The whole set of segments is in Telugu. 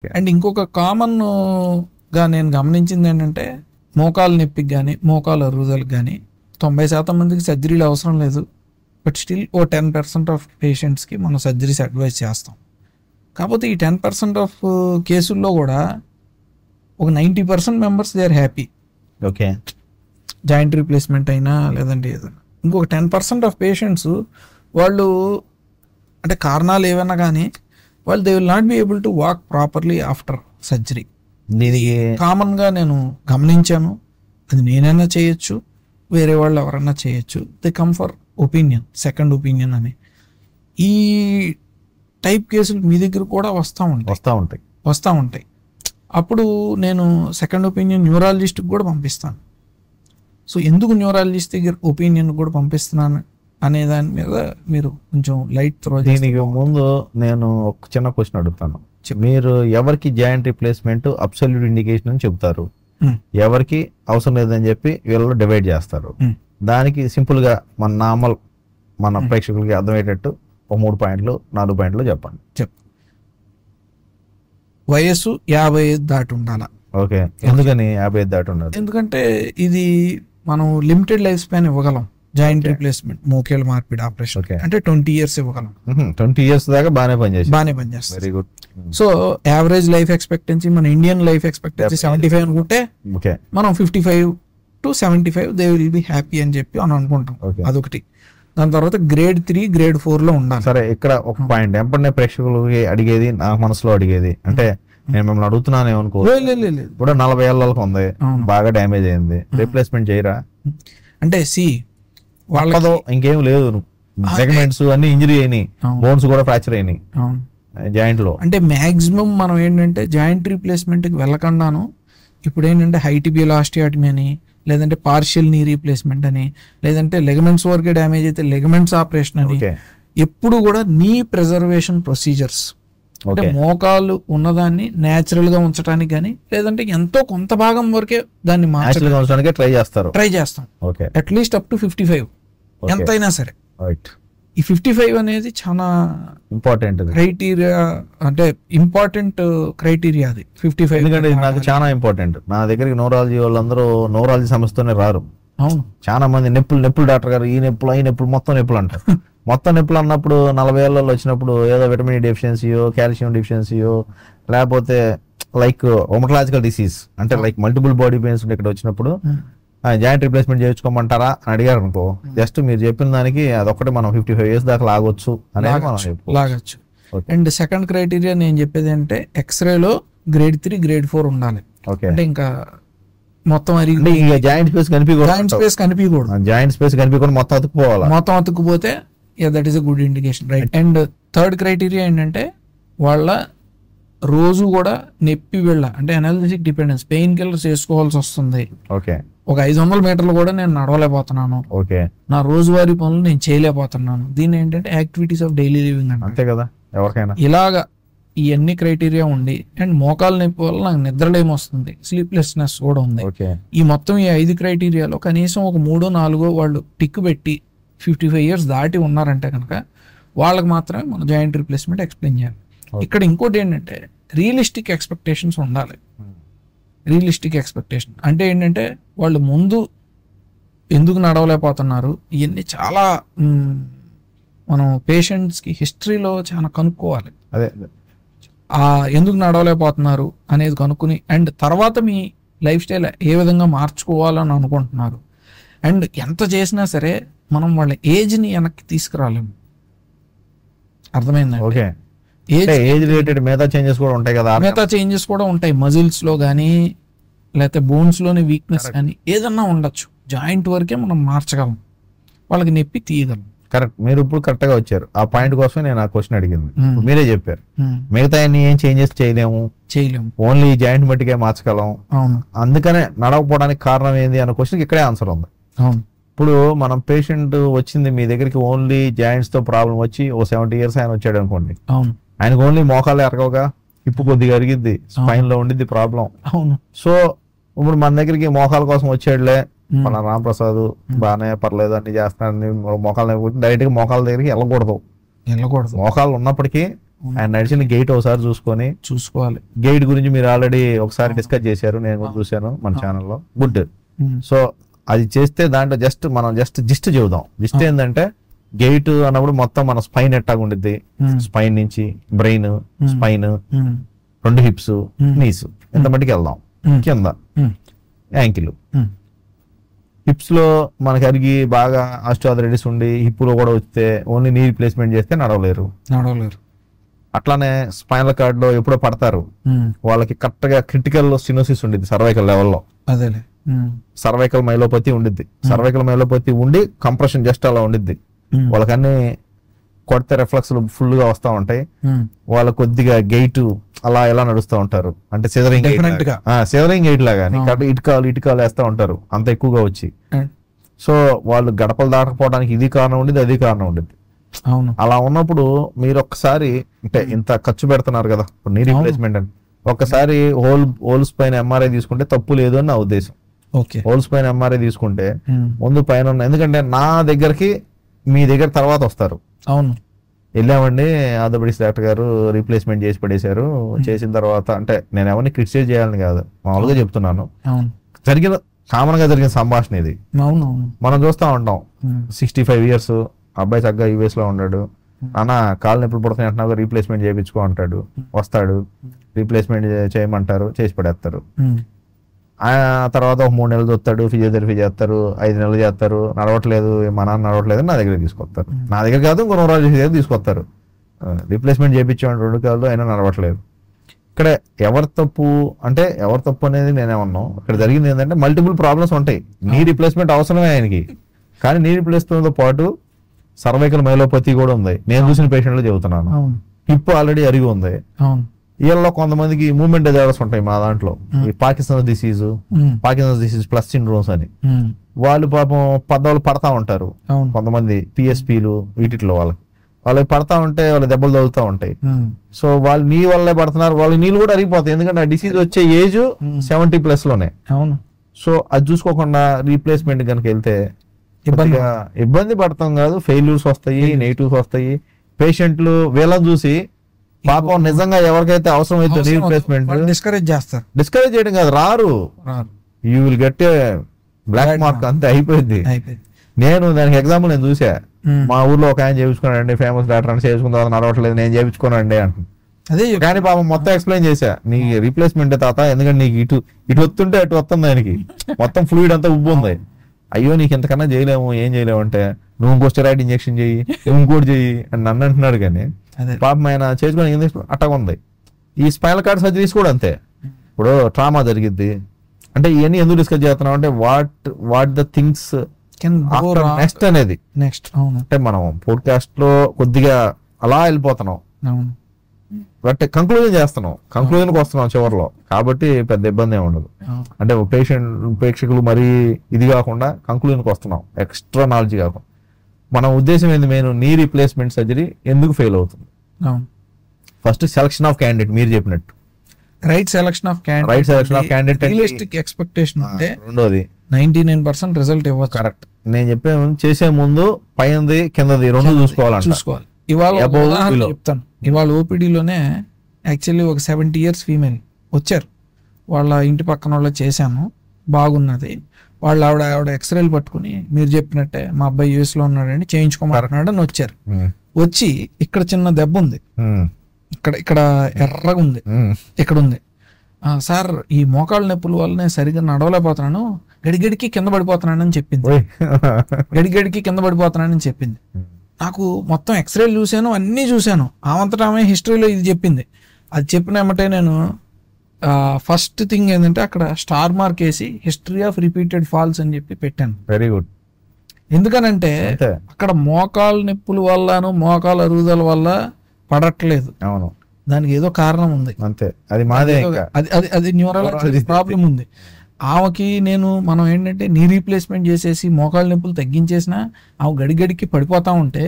అండ్ ఇంకొక కామన్ గా నేను గమనించింది ఏంటంటే మోకాలు నొప్పికి కానీ మోకాలు అరుగుదలకు కానీ 90% మందికి సర్జరీలు అవసరం లేదు. బట్ స్టిల్ ఓ 10% ఆఫ్ పేషెంట్స్కి మనం సర్జరీస్ అడ్వైస్ చేస్తాం. కాకపోతే ఈ 10% ఆఫ్ కేసుల్లో కూడా ఒక 90% members they are happy. Okay, joint replacement అయినా లేదంటే ఏదైనా. ఇంకొక 10% ఆఫ్ పేషెంట్స్ వాళ్ళు అంటే కారణాలు ఏవైనా కానీ వాళ్ళు they will not be able to walk properly after surgery. దీనికి కామన్గా నేను గమనించాను. అది నేనైనా చేయొచ్చు, వేరే వాళ్ళు ఎవరైనా చేయొచ్చు. They come for opinion, second opinion అని. ఈ టైప్ కేసులు మీ దగ్గర కూడా వస్తూ ఉంటాయి. అప్పుడు నేను సెకండ్ ఒపీనియన్ న్యూరాలజిస్ట్కి కూడా పంపిస్తాను. సో ఎందుకు న్యూరాలజిస్ట్ దగ్గర ఒపీనియన్ కూడా పంపిస్తున్నాను అనే దాని మీద మీరు కొంచెం లైట్ త్రో. దీనికి ముందు నేను ఒక చిన్న క్వశ్చన్ అడుగుతాను. మీరు ఎవరికి జాయింట్ రిప్లేస్మెంట్ అబ్సల్యూట్ ఇండికేషన్ అని చెప్తారు, ఎవరికి అవసరం లేదని చెప్పి వీళ్ళు డివైడ్ చేస్తారు. దానికి సింపుల్ గా మన నార్మల్ మన ప్రేక్షకులకి అర్థమయ్యేటట్టు ఒక 3 పాయింట్లు 4 పాయింట్లు చెప్పండి. వయస్సు 55 దాటి ఉండాల. ఓకే, ఎందుకని 55 దాటి ఉండాలి? ఎందుకంటే ఇది మనం లిమిటెడ్ లైఫ్ స్పాన్ ఇవ్వగలం. జాయింట్ రీప్లేస్మెంట్ మోకేల మార్పిడి ఆపరేషన్ అంటే 20 years ఇవ్వగలం. 20 years దాకా బాగానే పనిచేస్తుంది. Very good. So average life expectancy మన ఇండియన్ లైఫ్ ఎక్స్పెక్టెన్సీ 75 అనుకుంటే మనం 55 to 75 they will be happy అని చెప్పి అని అనుకుంటాం. అదొకటి. దాని తర్వాత grade 3 grade 4 లో ఉండాలి. సరే, ఇక్కడ ఒక పాయింట్ ఎంపడే ప్రేక్షకులకి అడిగేది, నా మనసులో అడిగేది అంటే నేను మిమ్మల్ని అడుగుతున్నాను ఏమనుకో, ఇప్పుడు 40 ఏళ్ళకి ఉంది, బాగా డ్యామేజ్ అయింది, రీప్లేస్మెంట్ చేయరా అంటే వాళ్ళతో ఇంకేం లేదు, సెగ్మెంట్స్ అన్ని ఇంజరీ అయినాయి, బోన్స్ కూడా ఫ్రాక్చర్ అయినాయి జాయింట్ లో. అంటే మాక్సిమం మనం ఏంటంటే జాయింట్ రీప్లేస్మెంట్ కి వెళ్ళకుండాను ఇప్పుడు ఏంటంటే హైటిబియల్ ఆస్టియాటమీ అని, లేదంటే పార్షియల్ నీ రీప్లేస్మెంట్ అని, లేదంటే లెగమెంట్స్ వరకే డ్యామేజ్ అయితే లెగమెంట్స్ ఆపరేషన్ అని, ఎప్పుడు కూడా నీ ప్రిజర్వేషన్ ప్రొసీజర్స్ అంటే మోకాలు ఉన్నదాన్ని న్యాచురల్ గా ఉంచడానికి కానీ, లేదంటే ఎంతో కొంత భాగం వరకే దాన్ని ట్రై చేస్తాం. అట్లీస్ట్ అప్ టు 55 ఎంతైనా సరే. ఈ 55 అనేది చాలా ఇంపార్టెంట్ క్రైటీరియా, అంటే ఇంపార్టెంట్ క్రైటీరియా అది 55. ఎందుకంటే నాకు చాలా ఇంపార్టెంట్. నా దగ్గరికి న్యూరాలజీ వాళ్ళందరూ న్యూరాలజీ సమస్యతోనే రారు. అవును, చాలా మంది నొప్పులు డాక్టర్ గారు, ఈ నొప్పులు మొత్తం నొప్పులు అంటారు. మొత్తం నొప్పులు అన్నప్పుడు 40 ఏళ్ళలో వచ్చినప్పుడు ఏదో విటమిన్ డెఫిషియన్సీయో కాల్షియం డెఫిషియన్సీయో లేకపోతే లైక్ రొమటలాజికల్ డిసీజ్ అంటే లైక్ మల్టిపుల్ బాడీ పెయిన్స్ ఇక్కడ వచ్చినప్పుడు జాయింట్ రిప్లేస్మెంట్ చేయించుకోమంటారా అని అడిగారు అనుకో, జస్ట్ మీరు చెప్పిన దానికి అదొక్కటి మనం 55 years దాకా లాగొచ్చు అనేది లాగొచ్చు. అండ్ సెకండ్ క్రైటీరియా నేను చెప్పేది అంటే ఎక్స్రేలో grade 3 grade 4 ఉండాలి. అంటే ఇంకా మొత్తం జాయింట్ స్పేస్ కనిపించకూడదు. జాయింట్ స్పేస్ కనిపించకుండా మొత్తం అతుక్కుపోతే that is a good indication, right. And third criteria ఏంటంటే వాళ్ళ రోజు కూడా నొప్పి వెళ్ళ అంటే ఎనాలిసిక్ డిపెండెన్స్, పెయిన్ కిల్లర్స్ వేసుకోవాల్సి వస్తుంది. ఒక 500 మీటర్లు కూడా నేను నడవలేకపోతున్నాను, నా రోజువారీ పనులు నేను చేయలేకపోతున్నాను. దీని ఏంటంటే యాక్టివిటీస్ ఆఫ్ డైలీ లివింగ్ అంతే కదా ఎవరికైనా. ఇలాగా ఇవన్నీ క్రైటీరియా ఉండి, అండ్ మోకాలు నొప్పి వల్ల నాకు నిద్రలేమి వస్తుంది, స్లీప్లెస్నెస్ కూడా ఉంది. ఈ మొత్తం ఈ 5 క్రైటీరియాలో కనీసం ఒక 3-4 వాళ్ళు టిక్ పెట్టి 55 years దాటి ఉన్నారంటే కనుక వాళ్ళకి మాత్రమే మనం జాయింట్ రీప్లేస్మెంట్ ఎక్స్ప్లెయిన్ చేయాలి. ఇక్కడ ఇంకోటి ఏంటంటే రియలిస్టిక్ ఎక్స్పెక్టేషన్స్ ఉండాలి. రియలిస్టిక్ ఎక్స్పెక్టేషన్ అంటే ఏంటంటే వాళ్ళు ముందు ఎందుకు నడవలేకపోతున్నారు, ఇవన్నీ చాలా మనం పేషెంట్స్కి హిస్టరీలో చాలా కనుక్కోవాలి. ఎందుకు నడవలేకపోతున్నారు అనేది కనుక్కుని, అండ్ తర్వాత మీ లైఫ్ స్టైల్ ఏ విధంగా మార్చుకోవాలని అనుకుంటున్నారు. అండ్ ఎంత చేసినా సరే మనం వాళ్ళ ఏజ్ని వెనక్కి తీసుకురాలేము. అర్థమైందండి? ఏజ్ రిలేటెడ్ మిగతా చేంజెస్ కూడా ఉంటాయి కదా. మిగతా చేంజెస్ కూడా ఉంటాయి, మజిల్స్ లో కానీ లేకపోతే బోన్స్ లోని వీక్నెస్ కానీ ఏదన్నా ఉండొచ్చు. జాయింట్ వరకే మనం మార్చగలం, వాళ్ళకి నొప్పి తీయగలం. కరెక్ట్, మీరు ఇప్పుడు కరెక్ట్ గా వచ్చారు. ఆ పాయింట్ కోసం నేను ఆ క్వశ్చన్ అడిగింది. మీరే చెప్పారు మిగతా ఏం చేంజెస్ చేయలేము, ఓన్లీ జాయింట్ మట్టికే మార్చగలం. అందుకనే నడవకపోవడానికి కారణం ఏంది అన్న క్వశ్చన్ ఇక్కడే ఆన్సర్ ఉంది. ఇప్పుడు మనం పేషెంట్ వచ్చింది మీ దగ్గరికి ఓన్లీ జాయింట్స్ తో ప్రాబ్లం వచ్చి ఓ 70 years ఆయన వచ్చాడు అనుకోండి, ఆయనకు ఓన్లీ మోకాలు ఎరగవుగా, హిప్ కొద్దిగా అరిగిద్ది, స్పైన్ లో ఉండిద్ది ప్రాబ్లం. సో ఇప్పుడు మన దగ్గరికి మోకాల కోసం వచ్చాడులే మన రాంప్రసాద్, బాగానే పర్లేదు అన్ని చేస్తున్నాడు, మోకాలు డైరెక్ట్ గా మోకాల దగ్గరికి వెళ్ళకూడదు. మోకాలు ఉన్నప్పటికీ ఆయన నడిచిన గేట్ ఒకసారి చూసుకోవాలి. గేట్ గురించి మీరు ఆల్రెడీ ఒకసారి డిస్కస్ చేశారు, నేను కూడా చూశాను మన ఛానల్లో. గుడ్. సో అది చేస్తే దాంట్లో మనం జిస్ట్ చెబుదాం. జిస్ట్ ఏంటంటే గేట్ అన్నప్పుడు మొత్తం మన స్పైన్ ఎట్టాగా ఉండిద్ది, స్పైన్ నుంచి బ్రెయిన్, స్పైన్, 2 హిప్స్, నీస్ ఎంత మట్టికి వెళ్దాం. కింద యాంకిల్, హిప్స్ లో మనకి అరిగి బాగా ఆస్టియోఆర్థరైటిస్ ఉండి హిప్ లో కూడా వస్తే ఓన్లీ నీ రిప్లేస్మెంట్ చేస్తే నడవలేరు. అట్లానే స్పైనల్ కార్డ్ లో ఎప్పుడో పడతారు, వాళ్ళకి కరెక్ట్ గా క్రిటికల్ స్టినోసిస్ ఉండిద్ది సర్వైకల్ లెవెల్లో. సర్వైకల్ మైలోపతి ఉండిద్ది. సర్వైకల్ మైలోపతి ఉండి కంప్రెషన్ జస్ట్ అలా ఉండిద్ది. వాళ్ళకి అన్ని కొడితే రిఫ్లెక్స్ ఫుల్ గా వస్తా ఉంటాయి. వాళ్ళ కొద్దిగా గెయిట్ అలా ఎలా నడుస్తూ ఉంటారు అంటే సిజరింగ్ గెయిట్ లాగా ఇటుకాలు వేస్తా ఉంటారు అంత ఎక్కువగా వచ్చి. సో వాళ్ళు గడపలు దాటకపోవడానికి ఇది కారణం ఉండేది, అది కారణం ఉండేది. అలా ఉన్నప్పుడు మీరు ఒక్కసారి అంటే ఇంత ఖర్చు పెడుతున్నారు కదా ఇప్పుడు నీ రీప్లేస్మెంట్ అని, ఒక్కసారి హోల్స్ పైన ఎంఆర్ఐ తీసుకుంటే తప్పు లేదు అని నా ఉద్దేశం. హోల్స్ పైన ఎంఆర్ఐ తీసుకుంటే ముందు పైన ఉన్న, ఎందుకంటే నా దగ్గరికి మీ దగ్గర తర్వాత వస్తారు. అవును, వెళ్ళామండి ఆర్థోపెడిక్స్ డాక్టర్ గారు రీప్లేస్మెంట్ చేసి పడేశారు. చేసిన తర్వాత అంటే నేను ఎవరిని క్రిటిసైజ్ చేయాలని కాదు, మామూలుగా చెప్తున్నాను. కామన్ గా జరిగిన సంభాషణ ఇది. మనం చూస్తా ఉంటాం 65 years అబ్బాయి చక్కగా యూఎస్ లో ఉన్నాడు, అన్న కాళ్ళు నొప్పులు పుడుతున్నాయి అంటున్నా రీప్లేస్మెంట్ చేయించుకో అంటాడు. వస్తాడు, రీప్లేస్మెంట్ చేయమంటారు, చేసి పడేస్తారు. ఆ తర్వాత ఒక 3 నెలలు చూస్తాడు, ఫిజియోథెరపీ చేస్తారు, 5 నెలలు చేస్తారు, నడవట్లేదు, మా నాన్న నడవట్లేదు, నా దగ్గర తీసుకొస్తారు. నా దగ్గర కాదు ఇంకో రోజు దగ్గర తీసుకొస్తారు. రీప్లేస్మెంట్ చేయించామంటే 2 కాళ్ళు అయినా నడవట్లేదు. ఇక్కడ ఎవరి తప్పు అంటే ఎవరి తప్పు అనేది నేనేమన్నాం. ఇక్కడ జరిగింది ఏంటంటే మల్టిపుల్ ప్రాబ్లమ్స్ ఉంటాయి. నీ రీప్లేస్మెంట్ అవసరమే ఆయనకి, కానీ నీ రీప్లేస్మెంట్ తో పాటు సర్వైకల్ మైలోపతి కూడా ఉంది. నేను చూసిన పేషెంట్లు చెబుతున్నాను. హిప్ ఆల్రెడీ అరిగి ఉంది. వీళ్ళలో కొంతమందికి మూవ్మెంట్ డిజార్డర్స్ ఉంటాయి మా దాంట్లో. ఈ పార్కిన్సన్స్ డిసీజ్ ప్లస్ సిండ్రోమ్స్ అని వాళ్ళు పాపం పద్దవాళ్ళు పడతా ఉంటారు. కొంతమంది పిఎస్పీలు వీటిలో వాళ్ళకి పడతా ఉంటే వాళ్ళ దెబ్బలు తగులుతూ ఉంటాయి. సో వాళ్ళు నీ వల్లే పడుతున్నారు, వాళ్ళ నీళ్ళు కూడా అరిగిపోతాయి. ఎందుకంటే ఆ డిసీజ్ వచ్చే ఏజ్ 70+ లోనే. సో అది చూసుకోకుండా రీప్లేస్మెంట్ కనుక వెళ్తే ఇబ్బంది పడతాం కాదు, ఫెయిల్యూర్స్ వస్తాయి, నెగిటివ్స్ వస్తాయి. పేషెంట్లు వీళ్ళని చూసి పాపం నిజంగా ఎవరికైతే అవసరం అయితే రీప్లేస్మెంట్ డిస్కరేజ్ చేయడం కాదు, రారు. You will get a black mark, అంతే అయిపోయింది. నేను దానికి ఎగ్జాంపుల్ నేను చూసా. మా ఊర్లో ఒక ఆయన చేయించుకున్నాడండి, ఫేమస్ డాక్టర్ అని చేసుకున్న తర్వాత నడవట్లేదు, నేను చేయించుకోనండి అంటున్నాను. కానీ పాపం మొత్తం ఎక్స్ప్లెయిన్ చేశా, నీ రీప్లేస్మెంట్ తాత, ఎందుకంటే నీకు ఇటు వస్తుంటే అటు వస్తుంది, ఆయనకి మొత్తం ఫ్లూయిడ్ అంతా ఉబ్బు ఉంది. అయ్యో నీకు ఎంతకన్నా చేయలేము, ఏం చేయలేము అంటే నువ్వు ఇంకో స్టెరాయిడ్ ఇంజెక్షన్ చెయ్యి, ఇంకోటి చెయ్యి అని నన్ను అంటున్నాడు. కానీ పాపం ఆయన చేసుకుని అట్టగా ఉంది. ఈ స్పైనల్ కార్డ్ సర్జరీస్ కూడా అంతే. ఇప్పుడు ట్రామా జరిగిద్ది అంటే ఇవన్నీ ఎందుకు డిస్కస్ చేస్తున్నాం అంటే వాట్ ద థింగ్స్ నెక్స్ట్ అనేది. అంటే మనం పోడ్కాస్ట్ లో కొద్దిగా అలా వెళ్ళిపోతున్నాం, బట్ కంక్లూజన్ చేస్తున్నాం, కంక్లూజన్కి వస్తున్నాం చివరిలో. కాబట్టి పెద్ద ఇబ్బంది ఏమి ఉండదు. అంటే ప్రేక్షకులు మరీ ఇది కాకుండా కంక్లూజన్కి వస్తున్నాం, ఎక్స్ట్రా నాలెడ్జ్ కాకుండా. మన ఉద్దేశం ఏంది, మెయిన్ నీ రీప్లేస్మెంట్ సర్జరీ ఎందుకు ఫెయిల్ అవుతుంది. ఫస్ట్ సెలక్షన్ ఆఫ్ క్యాండిడేట్, మీరు చెప్పినట్టు right selection of candidate, realistic expectation ఉంటే రెండోది 99% రిజల్ట్ ఇవ్వచ్చు. కరెక్ట్. నేను చెప్పే చేసే ముందు పైనది కిందది రెండు చూసుకోవాలి. ఇవాళ చెప్తాను, ఇవాళ ఓపీడీలోనే యాక్చువల్లీ ఒక 70 years ఫీమేల్ వచ్చారు. వాళ్ళ ఇంటి పక్కన వాళ్ళు చేశాను, బాగున్నది. ఆవిడ ఎక్స్రేలు పట్టుకుని మీరు చెప్పినట్టే మా అబ్బాయి యూఎస్ లో ఉన్నాడండి, చేయించుకోమంటున్నాడు అని వచ్చారు. వచ్చి ఇక్కడ చిన్న దెబ్బ ఉంది, ఇక్కడ ఎర్రగా ఉంది, ఇక్కడ ఉంది సార్, ఈ మోకాళ్ళ నొప్పుల వల్లనే సరిగ్గా నడవలేకపోతున్నాను, గడిగడికి కింద పడిపోతున్నానని చెప్పింది. గడిగడికి కింద పడిపోతున్నానని చెప్పింది. నాకు మొత్తం ఎక్స్రేలు చూశాను, అన్నీ చూశాను. ఆమంతటా ఆమె హిస్టరీలో ఇది చెప్పింది. అది చెప్పిన ఏమంటే నేను ఫస్ట్ థింగ్ ఏంటంటే అక్కడ స్టార్ మార్క్ వేసి హిస్టరీ ఆఫ్ రిపీటెడ్ ఫాల్స్ అని చెప్పి పెట్టాను. Very good. ఎందుకనంటే అక్కడ మోకాళ్ళ నొప్పుల వల్లను మోకాళ్ళ అరుగుదల వల్ల పడట్లేదు, అవును, దానికి ఏదో కారణం ఉంది. అంతే, అది మాదే, అది న్యూరాలజీ ప్రాబ్లం ఉంది ఆమెకి. మనం ఏంటంటే నీ రీప్లేస్మెంట్ చేసేసి మోకాళ్ళ నొప్పులు తగ్గించేసినా ఆమె గడిగడికి పడిపోతా ఉంటే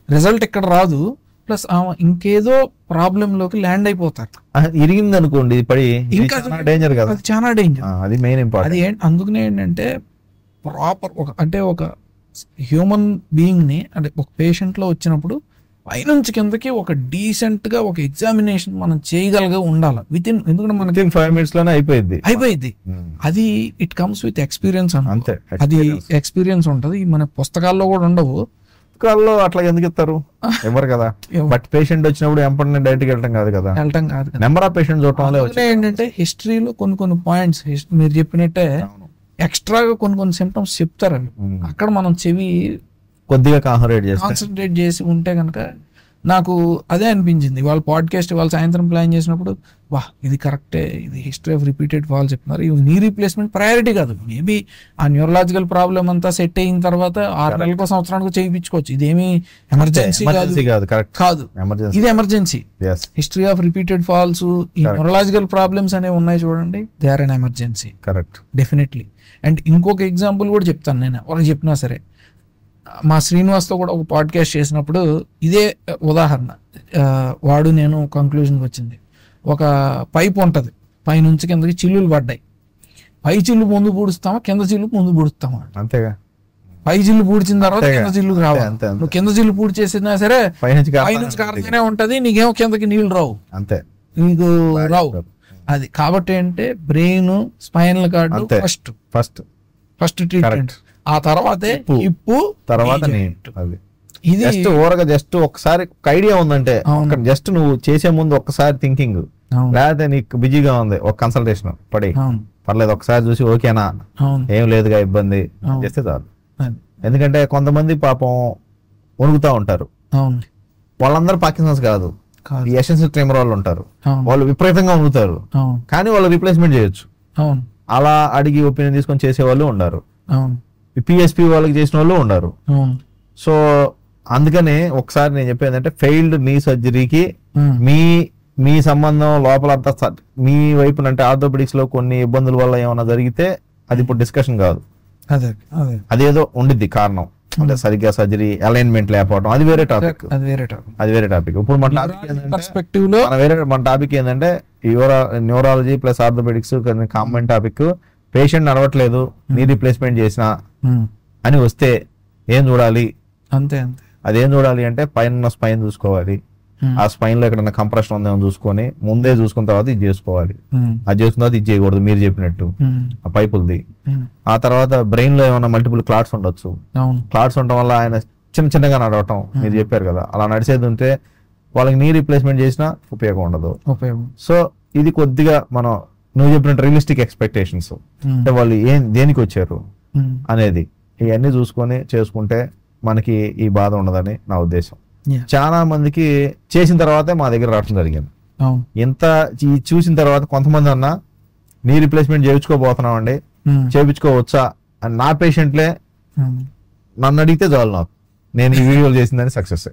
రిజల్ట్ ఇక్కడ రాదు. ప్లస్ ఆమె ఇంకేదో ప్రాబ్లం లోకి ల్యాండ్ అయిపోతారు. ఇరిగింది అనుకోండి, ఇంకా డేంజర్ కదా, అది చాలా డేంజర్. అది మెయిన్ ఇంపార్టెంట్. అది అందుకనే ఏంటంటే ప్రాపర్ ఒక హ్యూమన్ బీయింగ్ ని, అంటే ఒక పేషెంట్ లో వచ్చినప్పుడు పైనుంచి కిందకి ఒక డీసెంట్ గా ఒక ఎగ్జామినేషన్ మనం చేయగలిగా ఉండాలి వితిన్. ఎందుకంటే మనకి 5 minutes లోనే అయిపోయింది. అది ఇట్ కమ్స్ విత్ ఎక్స్పీరియన్స్ అంతే. అది ఎక్స్పీరియన్స్ ఉంటది, మన పుస్తకాల్లో కూడా ఉండవు. పుస్తకాల్లో అట్లా ఎందుకు ఇస్తారు, ఎవరు కదా. బట్ పేషెంట్ వచ్చినప్పుడు ఎంపీ డైరెక్ట్ వెళ్ళటం కాదు కదా, నెంబర్ ఆఫ్ పేషెంట్ చూడటం. ఏంటంటే హిస్టరీలో కొన్ని పాయింట్స్ మీరు చెప్పినట్టే ఎక్స్ట్రాగా కొన్ని సిమ్టమ్స్ చెప్తారు. అక్కడ మనం చెవి కొద్దిగా కాన్సన్ట్రేట్ చేసి ఉంటే కనుక నాకు అదే అనిపించింది. వాళ్ళ పాడ్కాస్ట్ వాళ్ళు సాయంత్రం ప్లాన్ చేసినప్పుడు, వా ఇది కరెక్టే, ఇది హిస్టరీ ఆఫ్ రిపీటెడ్ ఫాల్స్ చెప్తున్నారు, ఇది నీ రీప్లేస్మెంట్ ప్రయారిటీ కాదు. మేబీ ఆ న్యూరలాజికల్ ప్రాబ్లం అంతా సెట్ అయిన తర్వాత 6 నెలలకు సంవత్సరానికి చేయించుకోవచ్చు. ఇదేమి ఎమర్జెన్సీ కాదు, ఇది emergency. History of repeated falls, ఈ న్యూరలాజికల్ ప్రాబ్లమ్స్ అనేవి ఉన్నాయి చూడండి, they are an emergency. Correct, definitely. And ఇంకొక ఎగ్జాంపుల్ కూడా చెప్తాను నేను, వాళ్ళకి చెప్పినా సరే. మా శ్రీనివాస్తో కూడా ఒక పాడ్కాస్ట్ చేసినప్పుడు ఇదే ఉదాహరణ, వాడు నేను కంక్లూజన్కి వచ్చింది. ఒక పైప్ ఉంటుంది, పైనుంచి కిందకి చిల్లులు పడ్డాయి. పై చిల్లు ముందు పూడుస్తామా, కింద చిల్లు ముందు పూడుస్తామా? అంతేగా. పై చిల్లు పూడ్చిన తర్వాత కింద చిల్లు రావాలి. నువ్వు కింద చిల్లు పూడి చేసినా సరే పైనుంచి కారుతూనే ఉంటది, నీకేమో కిందకి నీళ్లు రావు, అంతే, నీకు రావు. అది కాబట్టి అంటే brain, spinal card first treatment, ఆ తర్వాతే ఇప్పు, తర్వాత ఇది జస్ట్ ఓరగా జస్ట్ ఒకసారి ఐడియా ఉందంటే జస్ట్ నువ్వు చేసే ముందు ఒక్కసారి థింకింగ్, లేకపోతే నీకు బిజీగా ఉంది ఒక కన్సల్టేషన్ పడి పర్లేదు ఒకసారి చూసి ఓకేనా, ఏం లేదుగా ఇబ్బంది చేస్తే చాలు. ఎందుకంటే కొంతమంది పాపం వణుకుతా ఉంటారు, వాళ్ళందరూ పాకిస్తాన్స్ కాదు, ఈ ఎసెన్షియల్ ట్రెమర్ వాళ్ళు ఉంటారు, వాళ్ళు విపరీతంగా వణుకుతారు, కానీ వాళ్ళు రీప్లేస్మెంట్ చేయొచ్చు. అలా అడిగి ఒపీనియన్ తీసుకొని చేసేవాళ్ళు ఉన్నారు, పిఎస్పి వాళ్ళకి చేసిన వాళ్ళు ఉన్నారు. సో అందుకనే ఒకసారి నేను చెప్పేది అంటే ఫెయిల్డ్ నీ సర్జరీకి మీ సంబంధం లోపలంతా మీ వైపు అంటే ఆర్థోపెడిక్స్ లో కొన్ని ఇబ్బందుల వల్ల ఏమైనా జరిగితే అది ఇప్పుడు డిస్కషన్ కాదు, అదేదో ఉండిద్ది కారణం, అంటే సరిగ్గా సర్జరీ అలైన్మెంట్ లేకపోవడం, అది వేరే టాపిక్. ఇప్పుడు మన టాపిక్ ఏంటంటే neurology plus orthopaedics common topic. Patient నడవట్లేదు, నీ రీప్లేస్మెంట్ చేసిన అని వస్తే ఏం చూడాలి, అంతే. అదేం చూడాలి అంటే పైన స్పైన్ చూసుకోవాలి, ఆ స్పైన్ లో ఎక్కడైనా కంప్రెషన్ ఉందేమో చూసుకొని ముందే చూసుకున్న తర్వాత ఇది చేసుకోవాలి, అది చేసుకున్న తర్వాత ఇది చేయకూడదు మీరు చెప్పినట్టు ఆ పైపులది. ఆ తర్వాత బ్రెయిన్ లో ఏమైనా మల్టిపుల్ క్లాట్స్ ఉండొచ్చు, క్లాట్స్ ఉండటం వల్ల ఆయన చిన్నగా నడవటం మీరు చెప్పారు కదా, అలా నడిచేది ఉంటే వాళ్ళకి నీ రీప్లేస్మెంట్ చేసినా ఉపయోగం ఉండదు. సో ఇది కొద్దిగా మనం నువ్వు చెప్పినట్టు రియలిస్టిక్ ఎక్స్పెక్టేషన్స్, అంటే వాళ్ళు దేనికి వచ్చారు అనేది ఇవన్నీ చూసుకొని చేసుకుంటే మనకి ఈ బాధ ఉండదని నా ఉద్దేశం. చాలా మందికి చేసిన తర్వాతే మా దగ్గర రావడం జరిగింది. ఇంత చూసిన తర్వాత కొంతమంది అన్నా నీ రీప్లేస్మెంట్ చేయించుకోబోతున్నాం అండి, చేయించుకోవచ్చా అని నా పేషెంట్లే నన్ను అడిగితే చాలు, నాకు నేను ఈ వీడియోలు చేసిందని సక్సెస్.